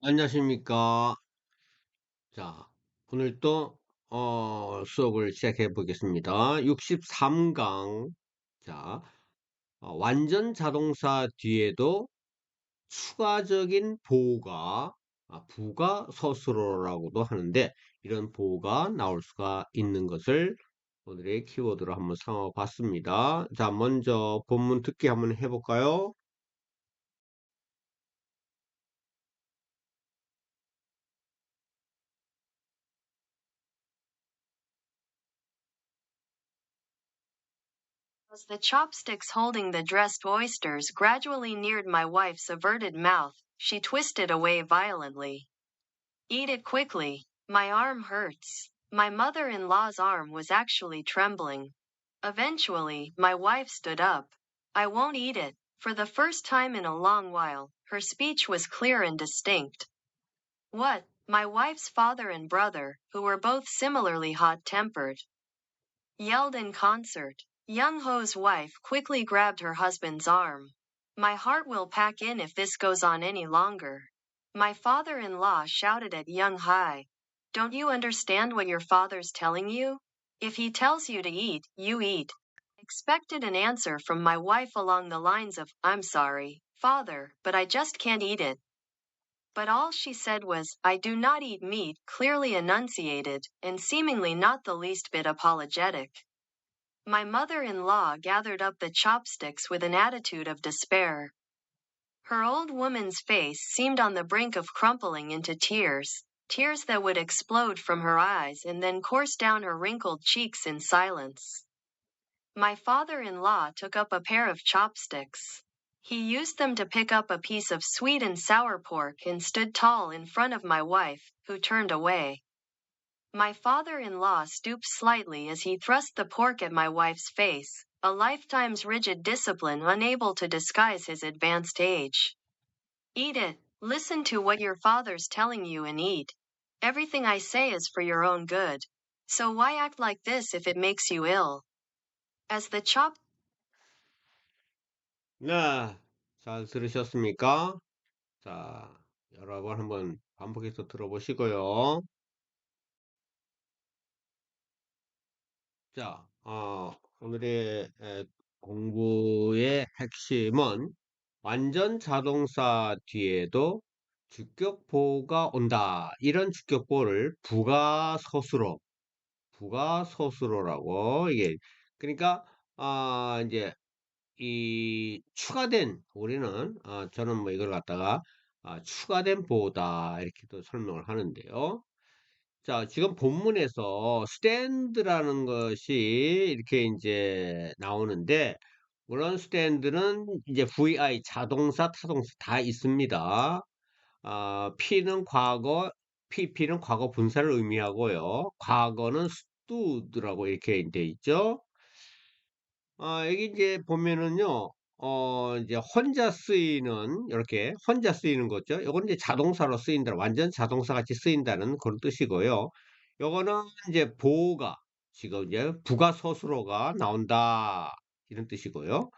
안녕하십니까. 자, 오늘 또 수업을 시작해 보겠습니다. 63강. 자, 완전 자동사 뒤에도 추가적인 보호가 부가 서술어라고도 하는데, 이런 보호가 나올 수가 있는 것을 오늘의 키워드로 한번 삼아 봤습니다. 자, 먼저 본문 듣기 한번 해볼까요? As the chopsticks holding the dressed oysters gradually neared my wife's averted mouth, she twisted away violently. Eat it quickly. My arm hurts. My mother-in-law's arm was actually trembling. Eventually, my wife stood up. I won't eat it. For the first time in a long while, her speech was clear and distinct. What? My wife's father and brother, who were both similarly hot-tempered, yelled in concert. Young Ho's wife quickly grabbed her husband's arm. My heart will pack in if this goes on any longer. My father-in-law shouted at Young Hai. Don't you understand what your father's telling you? If he tells you to eat, you eat. Expected an answer from my wife along the lines of, I'm sorry, father, but I just can't eat it. But all she said was, I do not eat meat, clearly enunciated, and seemingly not the least bit apologetic. My mother-in-law gathered up the chopsticks with an attitude of despair. Her old woman's face seemed on the brink of crumpling into tears, tears that would explode from her eyes and then course down her wrinkled cheeks in silence. My father-in-law took up a pair of chopsticks. He used them to pick up a piece of sweet and sour pork and stood tall in front of my wife, who turned away. My father-in-law stooped slightly as he thrust the pork at my wife's face, a lifetime's rigid discipline unable to disguise his advanced age. Eat it. Listen to what your father's telling you and eat. Everything I say is for your own good. So why act like this if it makes you ill? As the chop 네, 잘 들으셨습니까? 자, 여러 번 한번 반복해서 들어보시고요. 자, 오늘의 공부의 핵심은 완전 자동사 뒤에도 주격보호가 온다. 이런 주격보호를 부가서술어라고 이게 그러니까 이제 이 추가된 우리는 저는 뭐 이걸 갖다가 추가된 보호다 이렇게 또 설명을 하는데요. 자, 지금 본문에서 stand라는 것이 이렇게 이제 나오는데, 물론 stand는 이제 VI, 자동사, 타동사 다 있습니다. P는 과거, PP는 과거 분사를 의미하고요. 과거는 stoo드라고 이렇게 돼 있죠. 여기 이제 보면은요, 이제 혼자 쓰이는, 이렇게 혼자 쓰이는 거죠. 요건 이제 자동사로 쓰인다, 완전 자동사 같이 쓰인다는 그런 뜻이고요. 요거는 이제 보호가, 지금 이제 부가서술어가 나온다, 이런 뜻이고요.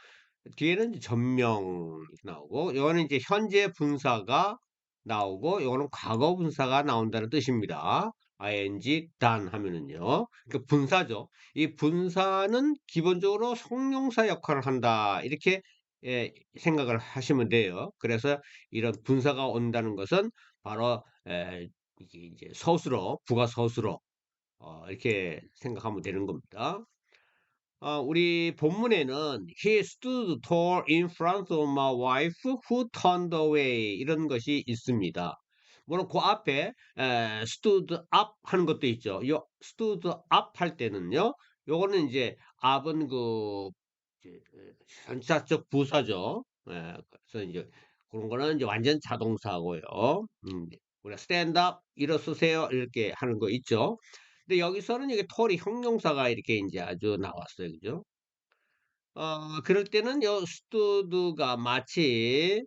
뒤에는 이제 전명 나오고, 요거는 이제 현재 분사가 나오고, 요거는 과거 분사가 나온다는 뜻입니다. ing done 하면은요. 그 분사죠. 이 분사는 기본적으로 성룡사 역할을 한다. 이렇게 생각을 하시면 돼요. 그래서 이런 분사가 온다는 것은 바로 이게 이제 서술어, 부가 서술어 이렇게 생각하면 되는 겁니다. 우리 본문에는 He stood tall in front of my wife who turned away 이런 것이 있습니다. 물론 그 앞에 stood up 하는 것도 있죠. 요 stood up 할 때는요. 요거는 이제 up은 그 이제 현사적 부사죠. 그래서 이제 그런 거는 이제 완전 자동사고요. 우리가 stand up 일어서세요 이렇게 하는 거 있죠. 근데 여기서는 이게 털이 형용사가 이렇게 이제 아주 나왔어요. 그죠? 그럴 때는 요 스투드가 마치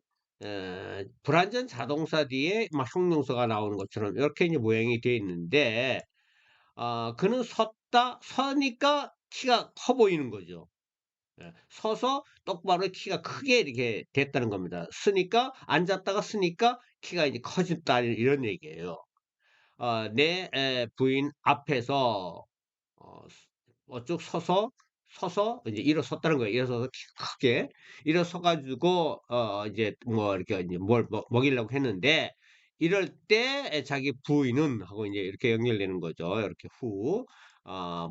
불완전 자동사 뒤에 막 형용사가 나오는 것처럼 이렇게 이제 모양이 되어 있는데, 그는 서니까 키가 커 보이는 거죠. 서서 똑바로 키가 크게 이렇게 됐다는 겁니다. 쓰니까 앉았다가 쓰니까 키가 이제 커졌다 이런 얘기예요. 내 부인 앞에서 쭉 서서 이제 일어섰다는 거예요. 일어서서 키가 크게 일어서 가지고 이제 뭐 이렇게 이제 뭘 먹이려고 했는데 이럴 때 자기 부인은 하고 이제 이렇게 연결되는 거죠. 이렇게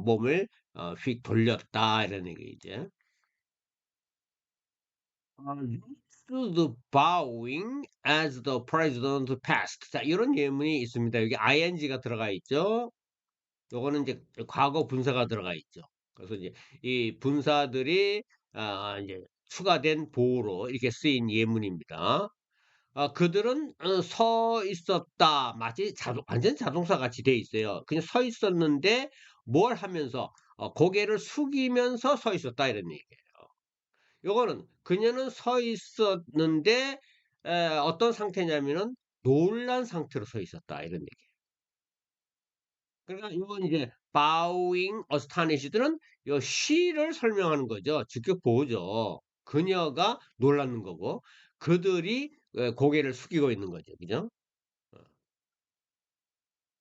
몸을 휙 돌렸다 이런 얘기 이제. Used bowing as the president passed. 자, 이런 예문이 있습니다. 여기 ing가 들어가 있죠. 요거는 이제 과거 분사가 들어가 있죠. 그래서 이제 이 분사들이 이제 추가된 보호로 이렇게 쓰인 예문입니다. 그들은 서 있었다. 마치 완전 자동사 같이 돼 있어요. 그냥 서 있었는데 뭘 하면서 고개를 숙이면서 서 있었다 이런 얘기예요. 요거는 그녀는 서 있었는데 어떤 상태냐면은 놀란 상태로 서 있었다 이런 얘기예요. 그러니까 이건 이제 bowing astonished는 요 she를 설명하는 거죠. 직접 보호죠. 그녀가 놀라는 거고 그들이 고개를 숙이고 있는 거죠. 그죠? 어.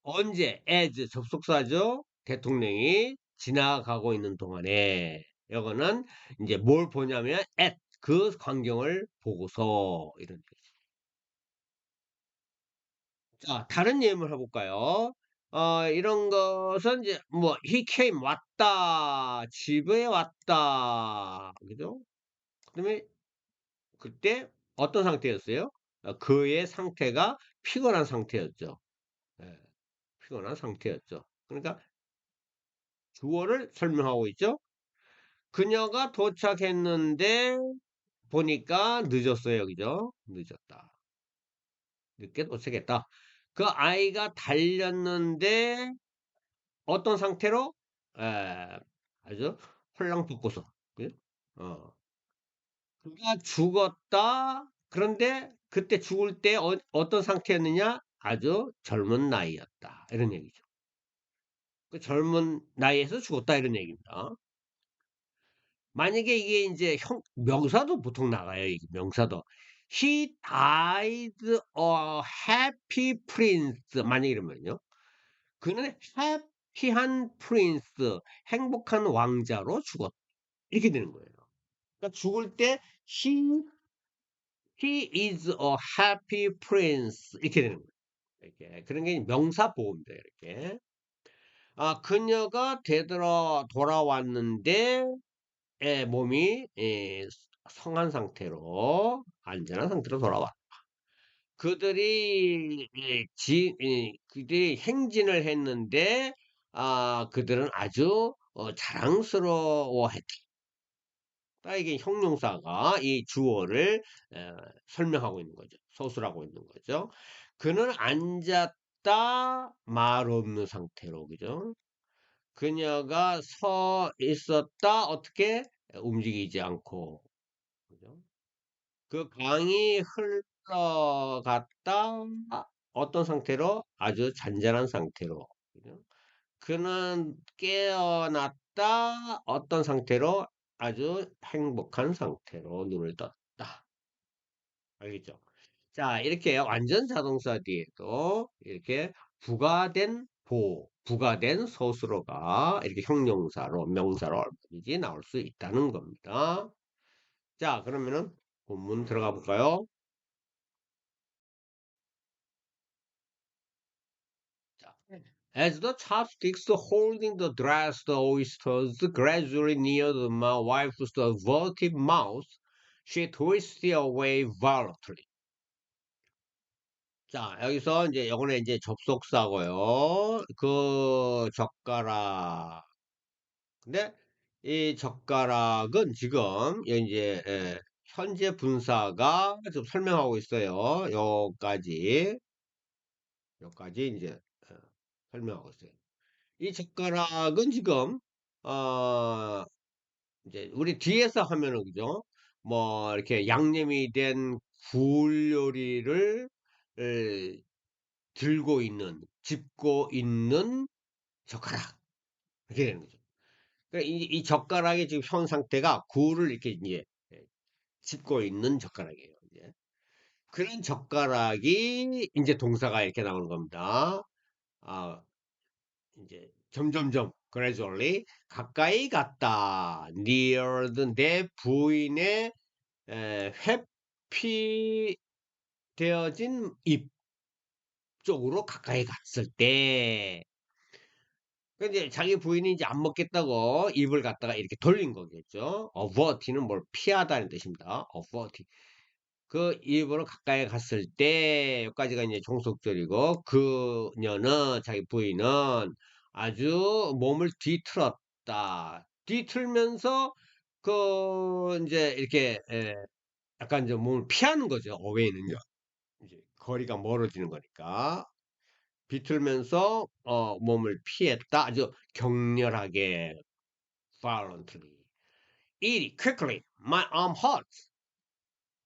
언제 as 접속사죠. 대통령이 지나가고 있는 동안에 요거는 인제 뭘 보냐면 at 그 광경을 보고서 이런 뜻이죠. 자, 다른 예문을 해 볼까요? 이런 것은 이제 뭐 he came 왔다. 집에 왔다. 그죠? 그다음에 그때 어떤 상태였어요? 그의 상태가 피곤한 상태였죠. 예. 피곤한 상태였죠. 그러니까 주어를 설명하고 있죠. 그녀가 도착했는데 보니까 늦었어요. 그죠? 늦었다. 늦게 도착했다. 그 아이가 달렸는데 어떤 상태로? 에, 아주 홀랑벗고서. 그죠? 어. 그가 죽었다. 그런데 그때 죽을 때 어떤 상태였느냐? 아주 젊은 나이였다. 이런 얘기죠. 그 젊은 나이에서 죽었다 이런 얘기입니다. 만약에 이게 인제 명사도 보통 나가요, 이게 명사도. He died a happy prince 만약 이러면요. 그는 해피한 프린스, 행복한 왕자로 죽었다. 이렇게 되는 거예요. 그러니까 죽을 때 he is a happy prince 이렇게 되는 거예요. 이렇게. 그런 게 명사 보호입니다, 이렇게. 그녀가 돌아왔는데 몸이 성한 상태로 안전한 상태로 돌아왔다. 그들이 행진을 했는데 그들은 아주 자랑스러워했다. 이게 형용사가 이 주어를 설명하고 있는 거죠. 서술하고 있는 거죠. 그는 앉았다 말 없는 상태로 그죠? 그녀가 서 있었다 어떻게 움직이지 않고 그죠? 그 강이 흘러갔다 어떤 상태로 아주 잔잔한 상태로 그죠? 그는 깨어났다 어떤 상태로 아주 행복한 상태로 눈을 떴다. 알겠죠? 자, 이렇게 완전 자동사 뒤에도 이렇게 부가된 서술어가 이렇게 형용사로, 명사로 얼마든지 나올 수 있다는 겁니다. 자, 그러면은 본문 들어가 볼까요? 자, as the chopsticks holding the dressed oysters gradually neared my wife's averted mouth, she twisted away violently. 자, 여기서 이제 요거는 이제 접속사고요. 그 젓가락. 근데 이 젓가락은 지금 이제 현재 분사가 좀 설명하고 있어요. 요까지 이제 어, 설명하고 있어요. 이 젓가락은 지금 어 이제 우리 뒤에서 하면은 그죠? 뭐 이렇게 양념이 된 굴 요리를 짚고 있는 젓가락 이렇게 되는 거죠. 그러니까 이 젓가락의 지금 현 상태가 굴을 이렇게 이제 짚고 있는 젓가락이에요. 이제. 그런 젓가락이 이제 동사가 이렇게 나오는 겁니다. 아, 이제 점점점 gradually 가까이 갔다. neared 내 부인의 회피되어진 입 쪽으로 가까이 갔을 때 이제 자기 부인이 이제 안 먹겠다고 입을 갖다가 이렇게 돌린 거겠죠. avert는 뭘 피하다는 뜻입니다. avert. 그 입으로 가까이 갔을 때 여기까지가 이제 종속절이고 그녀는 자기 부인은 아주 몸을 뒤틀었다. 뒤틀면서 그 이제 이렇게 약간 좀 몸을 피하는 거죠. 어웨이는요. 이제 거리가 멀어지는 거니까. 비틀면서 몸을 피했다. 아주 격렬하게 violently. Eat it quickly. My arm hurts.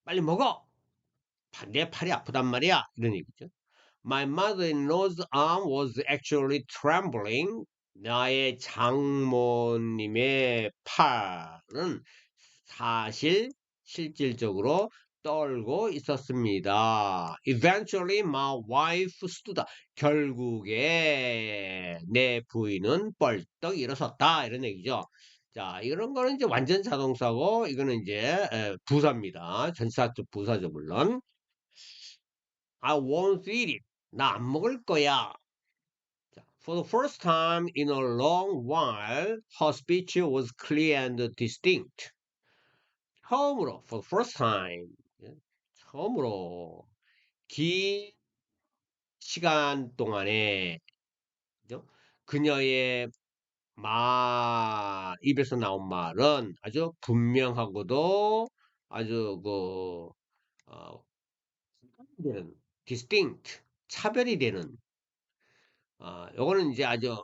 빨리 먹어. 내 팔이 아프단 말이야. 이런 얘기죠. My mother-in-law's arm was actually trembling. 나의 장모님의 팔은 사실 실질적으로 떨고 있었습니다. Eventually my wife stood up. 결국에 내 부인은 벌떡 일어섰다. 이런 얘기죠. 자, 이런 거는 이제 완전 자동사고 이거는 이제 부사입니다. 전치사 부사죠, 물론. I won't eat it. 나 안 먹을 거야. 자, For the first time in a long while, her speech was clear and distinct. 처음으로, for the first time, 처음으로 긴 시간 동안에 그죠? 그녀의 입에서 나온 말은 아주 분명하고도 아주 어, 되는 distinct 차별이 되는 요거는 이제 아주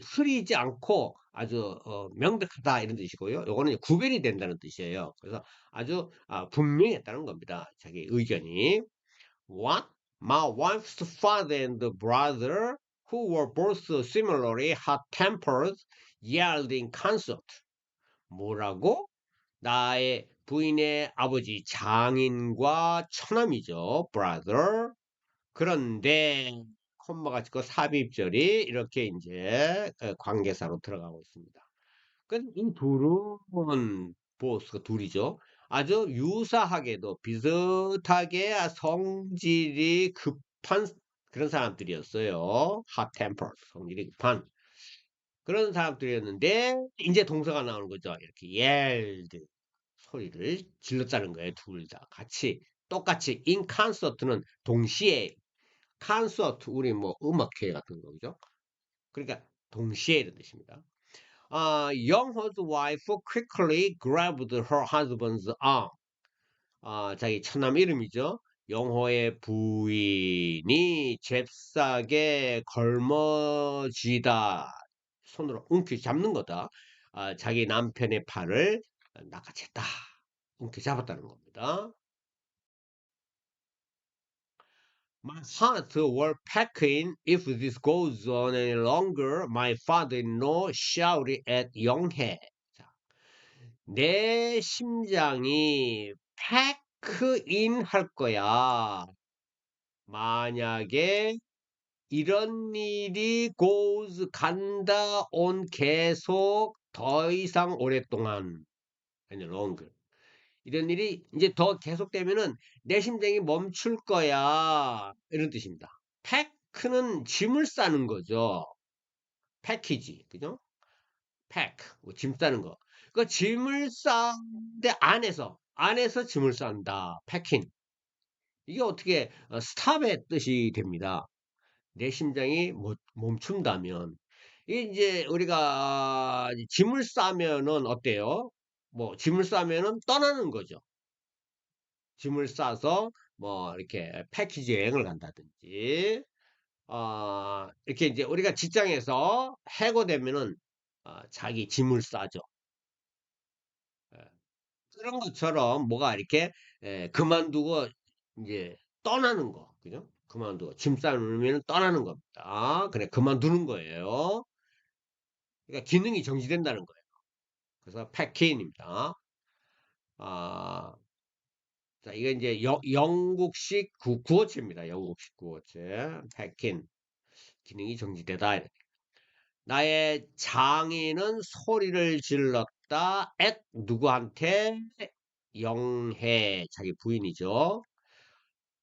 흐리지 않고 아주 명백하다 이런 뜻이고요. 요거는 구별이 된다는 뜻이에요. 그래서 아주 분명했다는 겁니다. 자기 의견이. What? My wife's father and brother, who were both similarly hot-tempered, yelled in concert. 뭐라고? 나의 부인의 아버지 장인과 처남이죠. brother. 그런데 콤마가 찍고 삽입절이 이렇게 이제 관계사로 들어가고 있습니다. 이 둘은 보스가 둘이죠. 아주 유사하게도 비슷하게 성질이 급한 그런 사람들이었어요. hot tempered 성질이 급한 그런 사람들이었는데 이제 동사가 나오는 거죠. 이렇게 yelled 소리를 질렀다는 거예요. 둘 다 같이 똑같이 in concert는 동시에 콘서트 우리 뭐 음악회 같은 거죠. 그러니까 동시에 이런 뜻입니다. Youngho's wife quickly grabbed her husband's arm. 자기 처남 이름이죠. 영호의 부인이 잽싸게 걸머쥐다. 손으로 움켜 잡는 거다. 자기 남편의 팔을 낚아챘다. 움켜 잡았다는 겁니다. My heart will packing if this goes on any longer. My father-in-law shouted at 영해. 자, 내 심장이 패크인 할 거야. 만약에 이런 일이 goes 간다 on 계속 더 이상 오랫동안 any longer 이런 일이 이제 더 계속되면은 내 심장이 멈출 거야. 이런 뜻입니다. 패크는 짐을 싸는 거죠. 패키지. 그죠? 패크. 짐 싸는 거. 그 짐을 싸는데 안에서 짐을 싼다. 패킹. 이게 어떻게 스탑의 뜻이 됩니다. 내 심장이 멈춘다면. 이제 우리가 짐을 싸면은 어때요? 뭐 짐을 싸면은 떠나는 거죠. 짐을 싸서 뭐 이렇게 패키지 여행을 간다든지 이렇게 이제 우리가 직장에서 해고되면은 자기 짐을 싸죠. 예. 그런 것처럼 뭐가 이렇게 그만두고 이제 떠나는 거, 그죠? 그만두고 짐 싸놓으면 떠나는 겁니다. 그래 그만두는 거예요. 그러니까 기능이 정지된다는 거예요. 그래서 패킨입니다. 아, 자, 이게 이제 영국식 구어체입니다. 영국식 구어체. 패킨. 기능이 정지되다. 나의 장인은 소리를 질렀다. at 누구한테? 영해. 자기 부인이죠.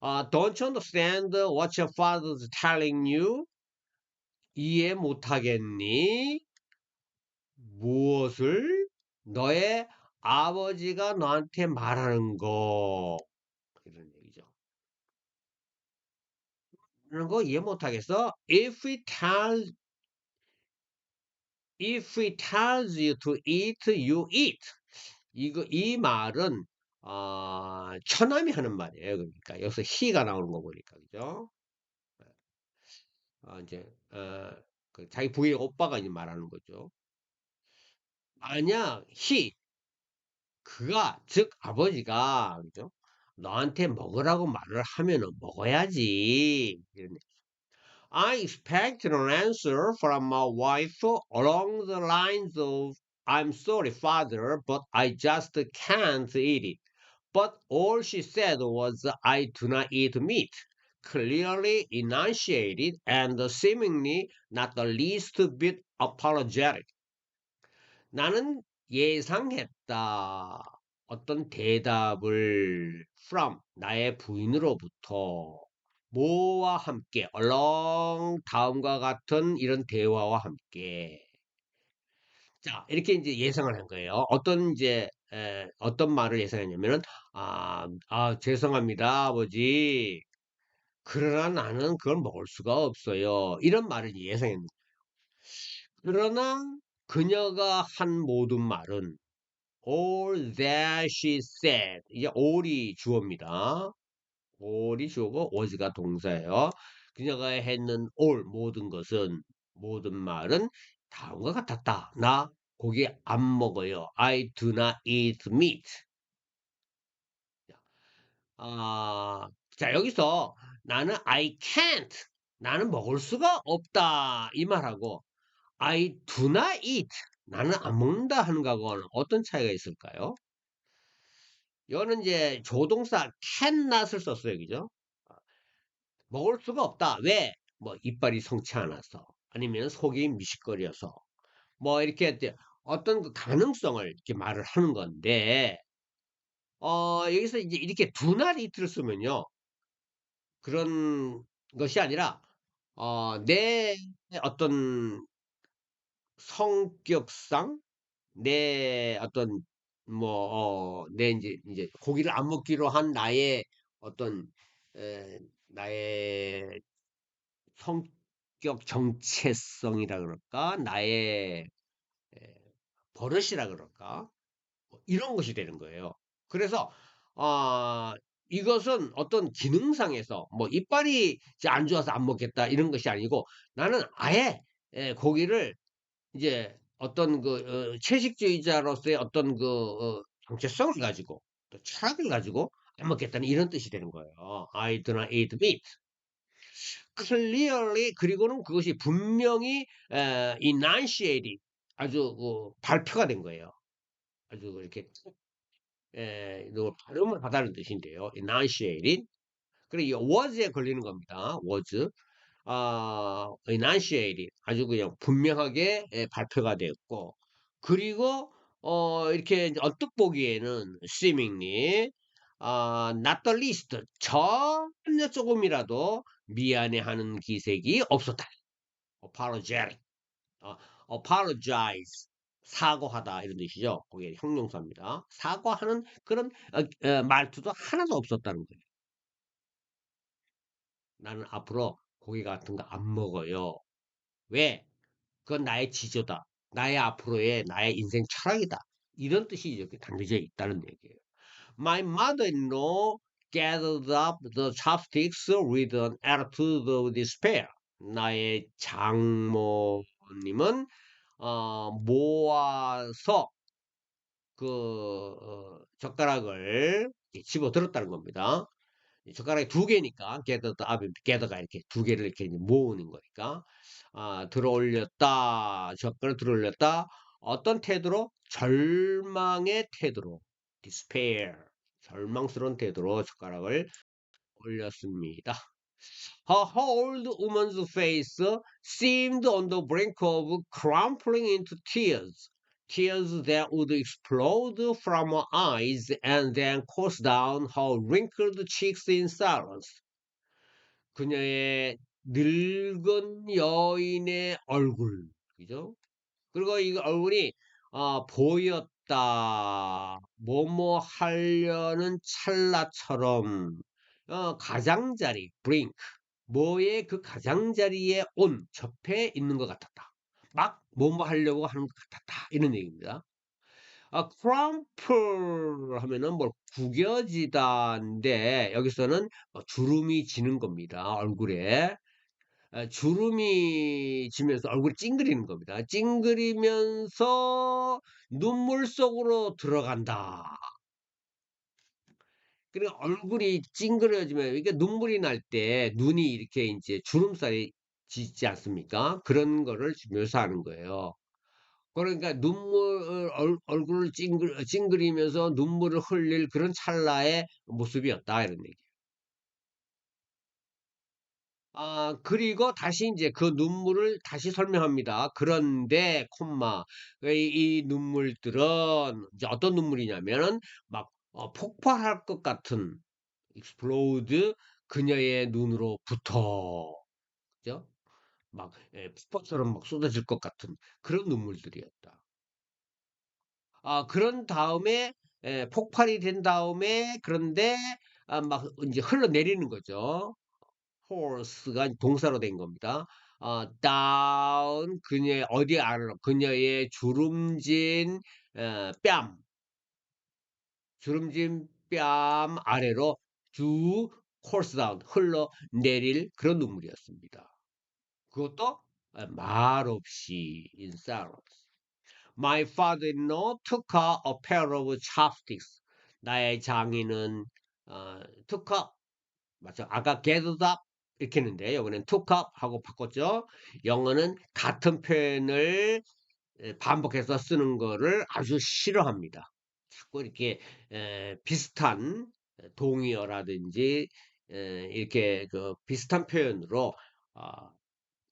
Don't you understand what your father's telling you? 이해 못하겠니? 무엇을? 너의 아버지가 너한테 말하는 거. 이런 얘기죠. 그런 거 이해 못하겠어? If he tells you to eat, you eat. 이 말은, 처남이 하는 말이에요. 그러니까, 여기서 he가 나오는 거 보니까, 그죠? 이제, 그 자기 부인 오빠가 이제 말하는 거죠. 만약, 그가, 즉, 아버지가, 그죠? 너한테 먹으라고 말을 하면은 먹어야지. I expected an answer from my wife along the lines of, I'm sorry, father, but I just can't eat it. But all she said was, I do not eat meat. Clearly enunciated and seemingly not the least bit apologetic. 나는 예상했다. 어떤 대답을 from 나의 부인으로부터 뭐와 함께 along 다음과 같은 이런 대화와 함께 자 이렇게 이제 예상을 한 거예요. 어떤 이제 어떤 말을 예상했냐면은 죄송합니다 아버지 그러나 나는 그걸 먹을 수가 없어요. 이런 말을 예상했는데 그러나 그녀가 한 모든 말은 all that she said. 이제 all이 주어입니다. all이 주어고 was가 동사예요. 그녀가 했는 all 모든 것은 모든 말은 다음과 같았다. 나 고기 안 먹어요. I do not eat meat. 아, 자 여기서 나는 I can't. 나는 먹을 수가 없다. 이 말하고 I do not eat. 나는 안 먹는다 하는 거하고는 어떤 차이가 있을까요? 이거는 이제 조동사 cannot을 썼어요. 그죠? 먹을 수가 없다. 왜? 뭐 이빨이 성치 않아서 아니면 속이 미식거려서 뭐 이렇게 어떤 그 가능성을 이렇게 말을 하는 건데 여기서 이제 이렇게 두 날 이틀을 쓰면요. 그런 것이 아니라 내 어떤 성격상 내 어떤 내 이제 고기를 안 먹기로 한 나의 어떤 나의 성격 정체성이라 그럴까? 나의 에, 버릇이라 그럴까? 뭐 이런 것이 되는 거예요. 그래서 아 이것은 어떤 기능상에서 뭐 이빨이 이제 안 좋아서 안 먹겠다 이런 것이 아니고 나는 아예 고기를 이제 어떤 그 채식주의자로서의 어떤 그 정체성을 가지고 또 철학을 가지고 안 먹겠다는 이런 뜻이 되는 거예요. I do not eat meat. clearly 그리고는 그것이 분명히 enunciated 아주 발표가 된 거예요. 아주 이렇게 발음을 하다는 뜻인데요. enunciated. 그리고 이 was에 걸리는 겁니다. was. enunciated 아주 그냥 분명하게 발표가 되었고 그리고 이렇게 이제 언뜻 보기에는 seemingly not the least 전혀 조금이라도 미안해하는 기색이 없었다. apologetic, 어, apologize 사과하다 이런 뜻이죠. 그게 형용사입니다. 사과하는 그런 말투도 하나도 없었다는 거예요. 나는 앞으로 고기 같은 거 안 먹어요. 왜? 그건 나의 지조다. 나의 앞으로의 나의 인생 철학이다. 이런 뜻이 이렇게 담겨져 있다는 얘기예요. My mother-in-law gathered up the chopsticks with an attitude of despair. 나의 장모님은 모아서 그 젓가락을 집어 들었다는 겁니다. 젓가락이 두 개니까 gathered up, gather가 이렇게 두 개를 이렇게 이제 모으는 거니까. 들어올렸다. 젓가락을 들어올렸다. 어떤 태도로? 절망의 태도로. despair. 절망스러운 태도로 젓가락을 올렸습니다. Her old woman's face seemed on the brink of crumpling into tears. Tears that would explode from her eyes and then course down her wrinkled cheeks in silence. 그녀의 늙은 여인의 얼굴, 그죠? 그리고 이 얼굴이 보였다. 뭐뭐 하려는 찰나처럼 가장자리, brink. 뭐의 그 가장자리에 접해 있는 것 같았다. 막 뭐뭐 하려고 하는 것 같았다. 이런 얘기입니다. crumple 하면은 뭐 구겨지다인데 여기서는 주름이 지는 겁니다. 얼굴에. 주름이 지면서 얼굴이 찡그리는 겁니다. 찡그리면서 눈물 속으로 들어간다. 그리고 얼굴이 찡그려지면 이게 눈물이 날 때 눈이 이렇게 이제 주름살이 지지 않습니까? 그런 거를 묘사하는 거예요. 그러니까 얼굴을 찡그리면서 눈물을 흘릴 그런 찰나의 모습이었다. 이런 얘기. 그리고 다시 이제 그 눈물을 다시 설명합니다. 그런데, 이 눈물들은 이제 어떤 눈물이냐면은 막 폭발할 것 같은 explode 그녀의 눈으로부터, 그죠? 막 폭포처럼 막 쏟아질 것 같은 그런 눈물들이었다. 그런 다음에 폭발이 된 다음에 그런데 막 이제 흘러내리는 거죠. force가 동사로 된 겁니다. down 그녀의 어디 아래로 그녀의 뺨 주름진 뺨 아래로 두 course down 흘러내릴 그런 눈물이었습니다. 그것도 말없이 in silence. My father-in-law took her a pair of chopsticks. 나의 장인은 took up 맞죠? 아까 gathered up 이렇게 했는데 이번엔 took up 하고 바꿨죠. 영어는 같은 표현을 반복해서 쓰는 거를 아주 싫어합니다. 자꾸 이렇게 비슷한 동의어라든지 이렇게 그 비슷한 표현으로 어,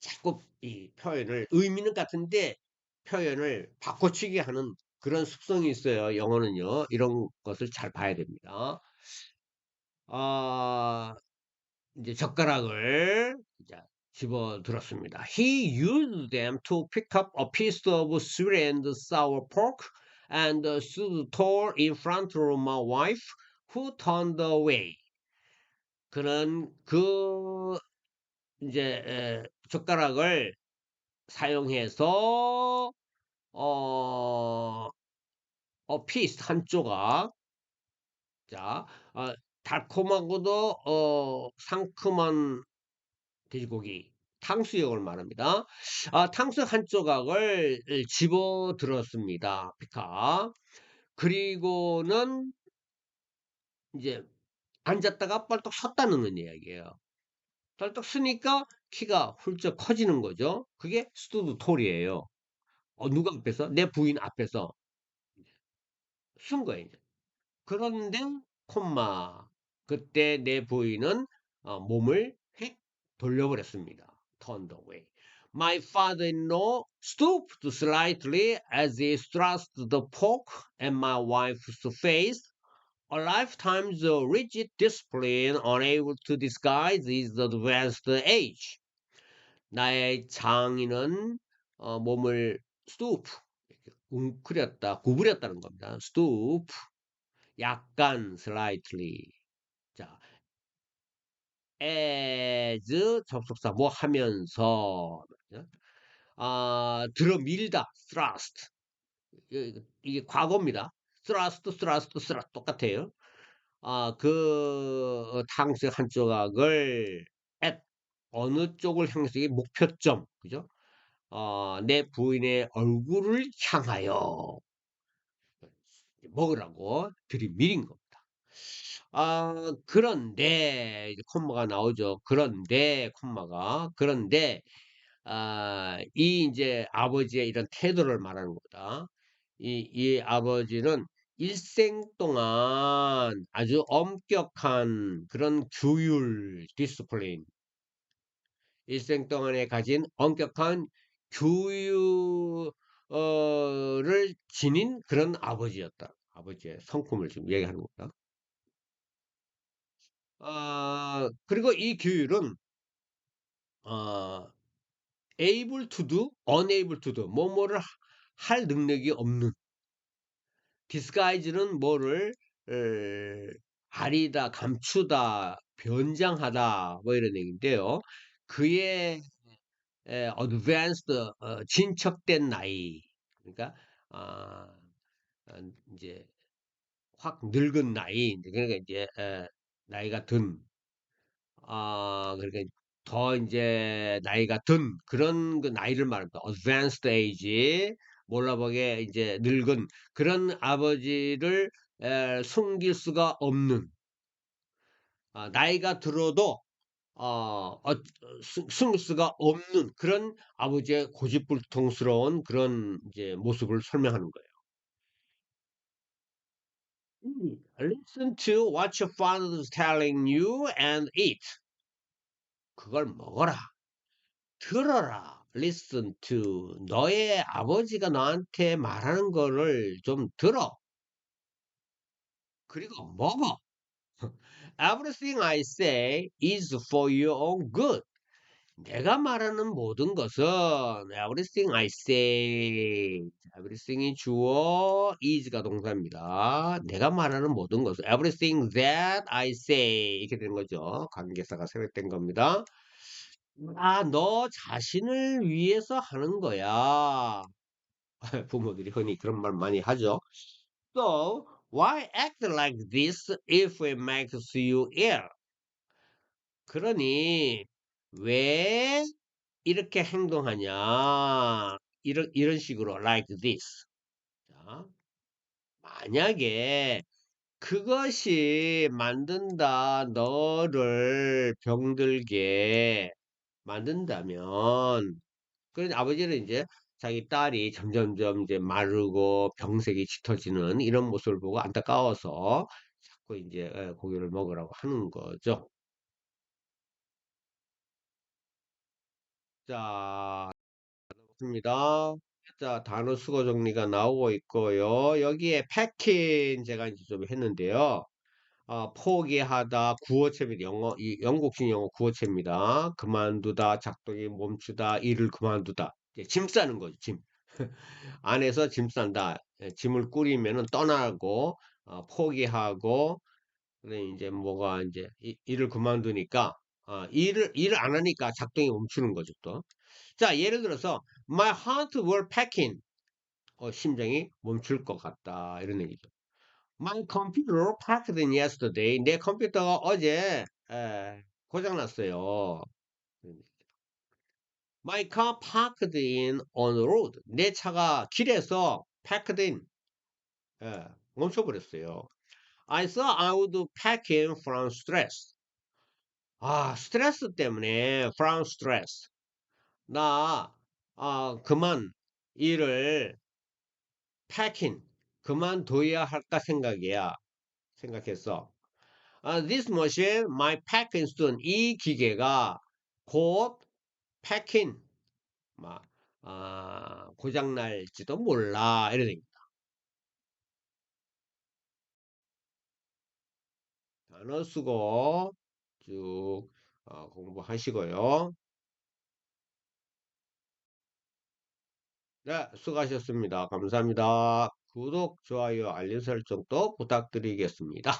자꾸 이 표현을 의미는 같은데 표현을 바꿔치기 하는 그런 습성이 있어요. 영어는요. 이런 것을 잘 봐야 됩니다. 아, 이제 젓가락을 이제 집어들었습니다. He used them to pick up a piece of sweet and sour pork and stood tall in front of my wife, who turned away. 그는 그 이제 젓가락을 사용해서 어, 피스 한 조각, 자, 달콤하고도 상큼한 돼지고기, 탕수육을 말합니다. 탕수육 한 조각을 집어 들었습니다. 피카. 그리고는 이제 앉았다가 뻘떡 섰다는 이야기예요. 뻘떡 서니까 키가 훌쩍 커지는 거죠. 그게 스투드 톨이에요. 누가 앞에서? 내 부인 앞에서 쓴 거예요. 이제. 그런데 그때 내 부인은 몸을 휙 돌려버렸습니다. Turned away. My father-in-law stooped slightly as he thrust the pork at my wife's face. A lifetime's rigid discipline unable to disguise his advanced age. 나의 장인은 몸을 stoop, 이렇게 웅크렸다, 구부렸다는 겁니다. stoop. 약간 slightly. 자, as 접속사 뭐 하면서 들어밀다 thrust 이게 과거입니다. thrust 똑같아요. 그 탕수육 한 조각을 at 어느 쪽을 향해서 이게 목표점 그죠? 내 부인의 얼굴을 향하여 먹으라고 들이밀인 겁니다. 그런데 이제 콤마가 나오죠. 그런데 콤마가 그런데 이 이제 아버지의 이런 태도를 말하는 거다. 이 아버지는 일생 동안 아주 엄격한 그런 규율 디스플레인 일생 동안에 가진 엄격한 교육 를 지닌 그런 아버지였다. 아버지의 성품을 지금 얘기하는 겁니다. 그리고 이 규율은 어 able to do, unable to do 뭐뭐를 할 능력이 없는 disguise는 뭐를 가리다, 감추다, 변장하다 뭐 이런 얘기인데요. 그의 advanced 진척된 나이 그러니까 아 인제 확 늙은 나이 그러니까 이제 나이가 든 그러니까 더 인제 나이가 든 그런 그 나이를 말합니다. advanced age 몰라보게 이제 늙은 그런 아버지를 숨길 수가 없는 나이가 들어도 숨길 수가 없는 그런 아버지의 고집불통스러운 그런 이제 모습을 설명하는 거예요. Listen to what your father is telling you and eat. 그걸 먹어라. 들어라. Listen to. 너의 아버지가 너한테 말하는 거를 좀 들어. 그리고 먹어. Everything I say is for your own good. 내가 말하는 모든 것은 everything I say, everything이 주어, is가 동사입니다. 내가 말하는 모든 것은 everything that I say 이렇게 되는 거죠. 관계사가 생략된 겁니다. 너 자신을 위해서 하는 거야. 부모들이 흔히 그런 말 많이 하죠. So, why act like this if it makes you ill? 그러니 왜 이렇게 행동하냐? 이런 식으로 like this. 자, 만약에 그것이 만든다 너를 병들게 만든다면 그런 아버지는 이제 자기 딸이 점점점 이제 마르고 병색이 짙어지는 이런 모습을 보고 안타까워서 자꾸 이제 고기를 먹으라고 하는 거죠. 자, 맞습니다. 자, 단어 수거 정리가 나오고 있고요. 여기에 패킨 제가 이제 좀 했는데요. 포기하다, 구어체입니다. 영국식 영어 구어체입니다. 그만두다, 작동이 멈추다, 일을 그만두다. 이제 짐 싸는 거죠, 짐. 안에서 짐 싼다. 짐을 꾸리면은 떠나고, 포기하고, 그래, 이제 뭐가 이제 일을 그만두니까, 일을 안 하니까 작동이 멈추는 거죠, 또. 자, 예를 들어서, my heart were packing. 심장이 멈출 것 같다. 이런 얘기죠. My computer packed in yesterday. 내 컴퓨터가 어제 고장났어요. My car parked in on the road. 내 차가 길에서 packed in 멈춰버렸어요. I thought I would pack in from stress. 스트레스 때문에 from stress. 나 그만 일을 packing 그만둬야 할까 생각했어. This machine might pack in soon. 이 기계가 곧 packing 막 고장 날지도 몰라 이런 얘기. 단어 쓰고 쭉 공부하시고요. 네, 수고하셨습니다. 감사합니다. 구독, 좋아요, 알림 설정도 부탁드리겠습니다.